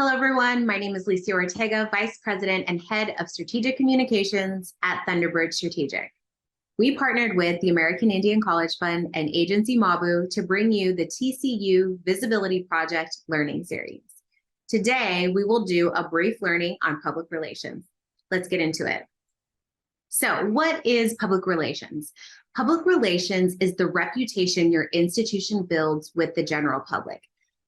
Hello, everyone. My name is Lisa Ortega, Vice President and Head of Strategic Communications at Thunderbird Strategic. We partnered with the American Indian College Fund and agency MABU to bring you the TCU Visibility Project Learning Series. Today, we will do a brief learning on public relations. Let's get into it. So, what is public relations? Public relations is the reputation your institution builds with the general public.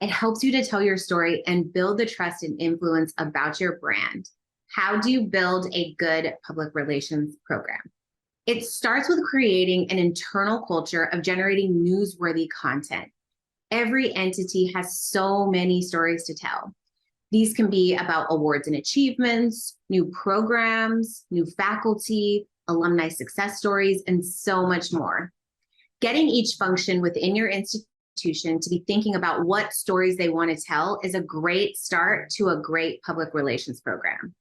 It helps you to tell your story and build the trust and influence about your brand. How do you build a good public relations program? It starts with creating an internal culture of generating newsworthy content. Every entity has so many stories to tell. These can be about awards and achievements, new programs, new faculty, alumni success stories, and so much more. Getting each function within your institution to be thinking about what stories they want to tell is a great start to a great public relations program.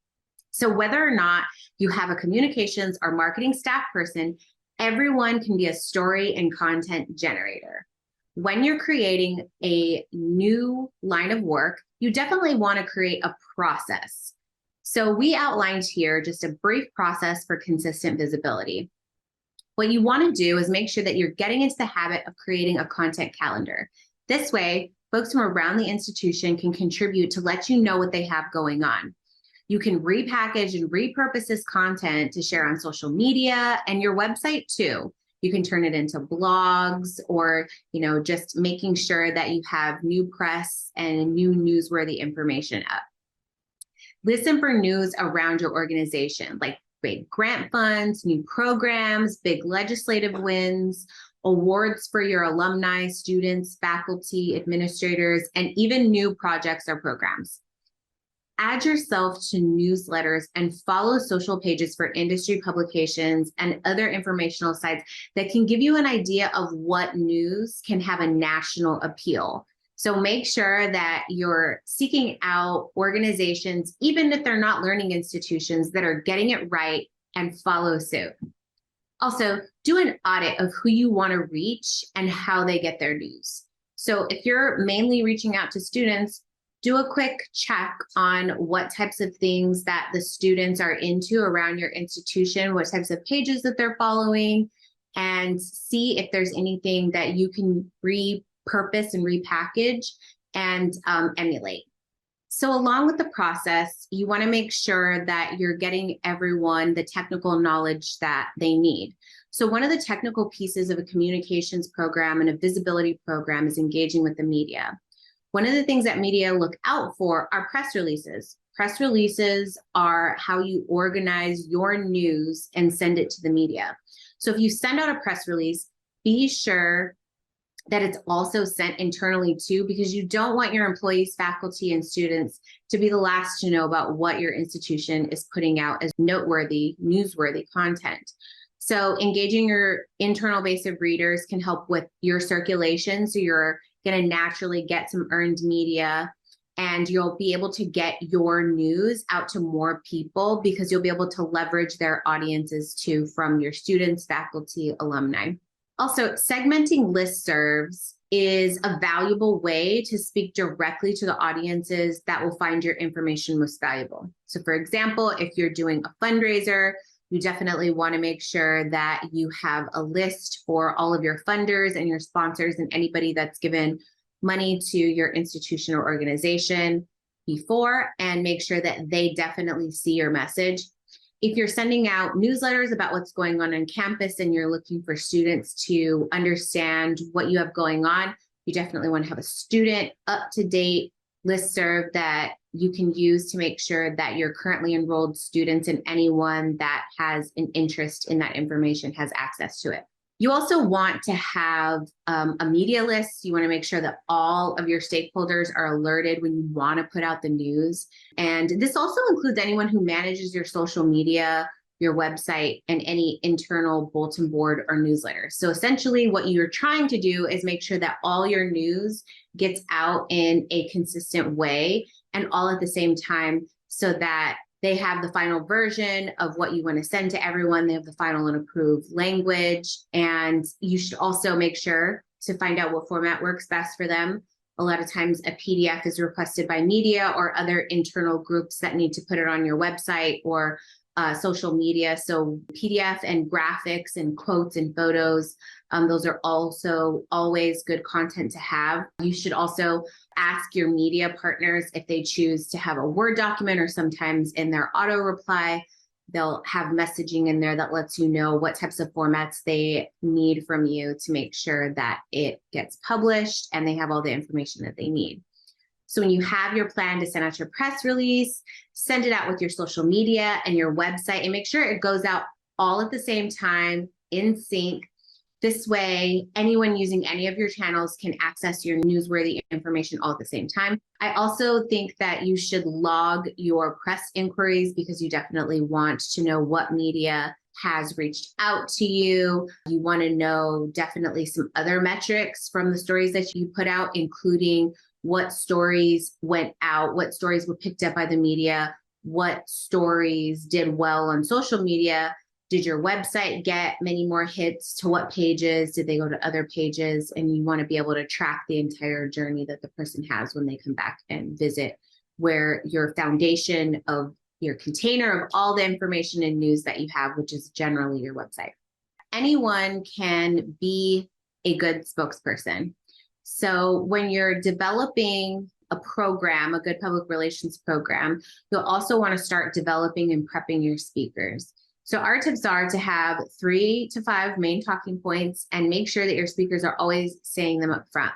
So whether or not you have a communications or marketing staff person, everyone can be a story and content generator. When you're creating a new line of work, you definitely want to create a process. So we outlined here just a brief process for consistent visibility. What you want to do is make sure that you're getting into the habit of creating a content calendar. This way, folks from around the institution can contribute to let you know what they have going on. You can repackage and repurpose this content to share on social media and your website too. You can turn it into blogs or, just making sure that you have new press and new newsworthy information up. Listen for news around your organization, like big grant funds, new programs, big legislative wins, awards for your alumni, students, faculty, administrators, and even new projects or programs. Add yourself to newsletters and follow social pages for industry publications and other informational sites that can give you an idea of what news can have a national appeal. So make sure that you're seeking out organizations, even if they're not learning institutions, that are getting it right and follow suit. Also, do an audit of who you want to reach and how they get their news. So if you're mainly reaching out to students, do a quick check on what types of things that the students are into around your institution, what types of pages that they're following, and see if there's anything that you can repurpose and repackage and emulate. So along with the process, you want to make sure that you're getting everyone the technical knowledge that they need. So one of the technical pieces of a communications program and a visibility program is engaging with the media. One of the things that media look out for are press releases. Press releases are how you organize your news and send it to the media. So if you send out a press release, be sure that it's also sent internally too, because you don't want your employees, faculty, and students to be the last to know about what your institution is putting out as noteworthy, newsworthy content. So engaging your internal base of readers can help with your circulation. So you're going to naturally get some earned media, and you'll be able to get your news out to more people because you'll be able to leverage their audiences too from your students, faculty, alumni. Also, segmenting listservs is a valuable way to speak directly to the audiences that will find your information most valuable. So for example, if you're doing a fundraiser, you definitely want to make sure that you have a list for all of your funders and your sponsors and anybody that's given money to your institution or organization before, and make sure that they definitely see your message. If you're sending out newsletters about what's going on campus and you're looking for students to understand what you have going on, you definitely want to have a student up-to-date listserv that you can use to make sure that your currently enrolled students and anyone that has an interest in that information has access to it. You also want to have a media list. You want to make sure that all of your stakeholders are alerted when you want to put out the news. And this also includes anyone who manages your social media, your website, and any internal bulletin board or newsletter. So essentially what you're trying to do is make sure that all your news gets out in a consistent way and all at the same time, so that they have the final version of what you want to send to everyone. They have the final and approved language. And you should also make sure to find out what format works best for them. A lot of times a PDF is requested by media or other internal groups that need to put it on your website or social media. So PDF and graphics and quotes and photos, those are also always good content to have. You should also ask your media partners if they choose to have a Word document, or sometimes in their auto reply, they'll have messaging in there that lets you know what types of formats they need from you to make sure that it gets published and they have all the information that they need. So when you have your plan to send out your press release, send it out with your social media and your website, and make sure it goes out all at the same time in sync. This way, anyone using any of your channels can access your newsworthy information all at the same time. I also think that you should log your press inquiries, because you definitely want to know what media has reached out to you. You want to know definitely some other metrics from the stories that you put out, including what stories went out, what stories were picked up by the media, what stories did well on social media. Did your website get many more hits? To what pages? Did they go to other pages? And you want to be able to track the entire journey that the person has when they come back and visit, where your foundation of your container of all the information and news that you have, which is generally your website. Anyone can be a good spokesperson. So when you're developing a program, a good public relations program, you'll also want to start developing and prepping your speakers. So our tips are to have 3 to 5 main talking points and make sure that your speakers are always saying them up front.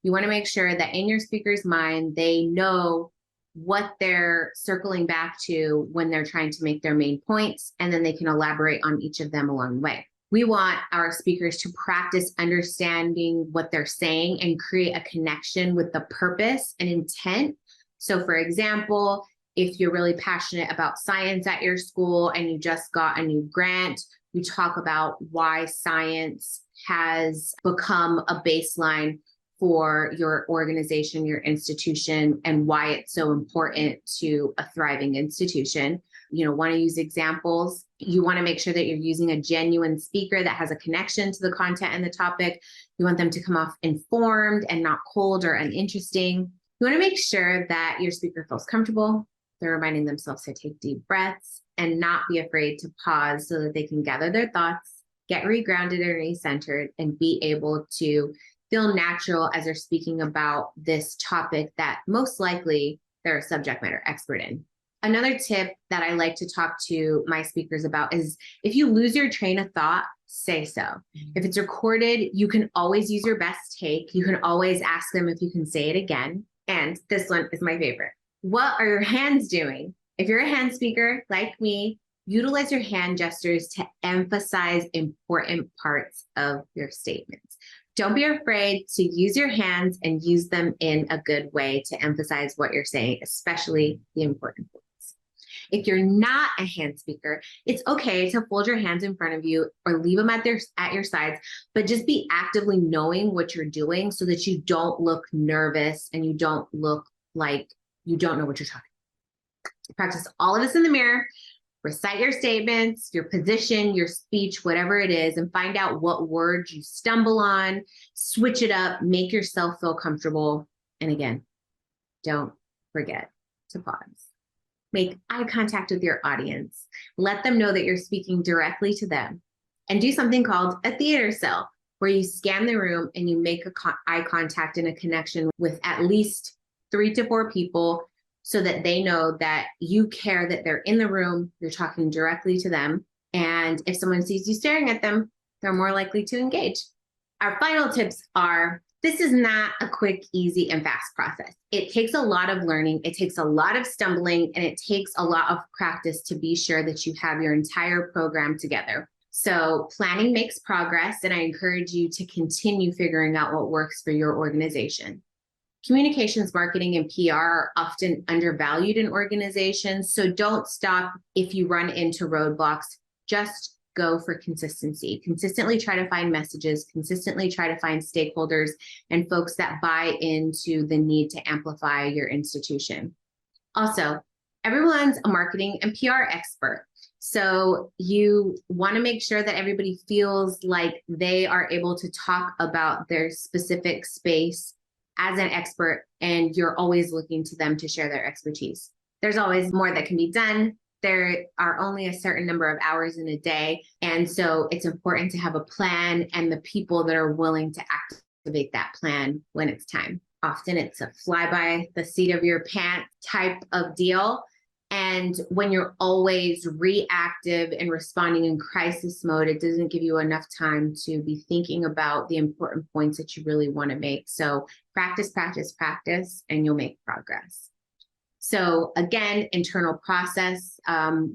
You want to make sure that in your speaker's mind, they know what they're circling back to when they're trying to make their main points, and then they can elaborate on each of them along the way. We want our speakers to practice understanding what they're saying and create a connection with the purpose and intent. So for example, if you're really passionate about science at your school and you just got a new grant, you talk about why science has become a baseline for your organization, your institution, and why it's so important to a thriving institution. You want to use examples. You want to make sure that you're using a genuine speaker that has a connection to the content and the topic. You want them to come off informed and not cold or uninteresting. You want to make sure that your speaker feels comfortable. They're reminding themselves to take deep breaths and not be afraid to pause so that they can gather their thoughts, get regrounded and recentered, and be able to feel natural as they're speaking about this topic that most likely they're a subject matter expert in. Another tip that I like to talk to my speakers about is, if you lose your train of thought, say so. If it's recorded, you can always use your best take. You can always ask them if you can say it again. And this one is my favorite. What are your hands doing? If you're a hand speaker like me, utilize your hand gestures to emphasize important parts of your statements. Don't be afraid to use your hands and use them in a good way to emphasize what you're saying, especially the important points. If you're not a hand speaker, it's okay to fold your hands in front of you or leave them at your sides, but just be actively knowing what you're doing so that you don't look nervous and you don't look like you don't know what you're talking about. Practice all of this in the mirror. Recite your statements, your position, your speech, whatever it is, and find out what words you stumble on. Switch it up, make yourself feel comfortable. And again, don't forget to pause. Make eye contact with your audience. Let them know that you're speaking directly to them. And do something called a theater cell, where you scan the room and you make eye contact and a connection with at least 3 to 4 people, so that they know that you care, that they're in the room, you're talking directly to them. And if someone sees you staring at them, they're more likely to engage. Our final tips are, this is not a quick, easy, and fast process. It takes a lot of learning, it takes a lot of stumbling, and it takes a lot of practice to be sure that you have your entire program together. So planning makes progress, and I encourage you to continue figuring out what works for your organization. Communications, marketing, and PR are often undervalued in organizations, so don't stop if you run into roadblocks. Just go for consistency. Consistently try to find messages, consistently try to find stakeholders and folks that buy into the need to amplify your institution. Also, everyone's a marketing and PR expert. So you want to make sure that everybody feels like they are able to talk about their specific space as an expert and you're always looking to them to share their expertise. There's always more that can be done. There are only a certain number of hours in a day. And so it's important to have a plan and the people that are willing to activate that plan when it's time. Often it's a fly by the seat of your pants type of deal. And when you're always reactive and responding in crisis mode, it doesn't give you enough time to be thinking about the important points that you really want to make. So practice, practice, practice, and you'll make progress. So again, internal process,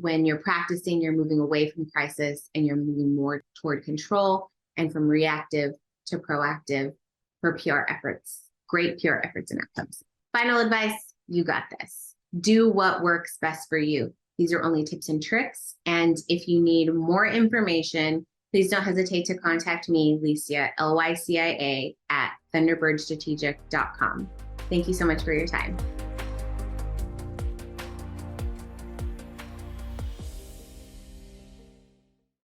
when you're practicing, you're moving away from crisis and you're moving more toward control and from reactive to proactive for PR efforts, great PR efforts and outcomes. Final advice, you got this. Do what works best for you. These are only tips and tricks. And if you need more information, please don't hesitate to contact me, Lycia, Lycia, at thunderbirdstrategic.com. Thank you so much for your time.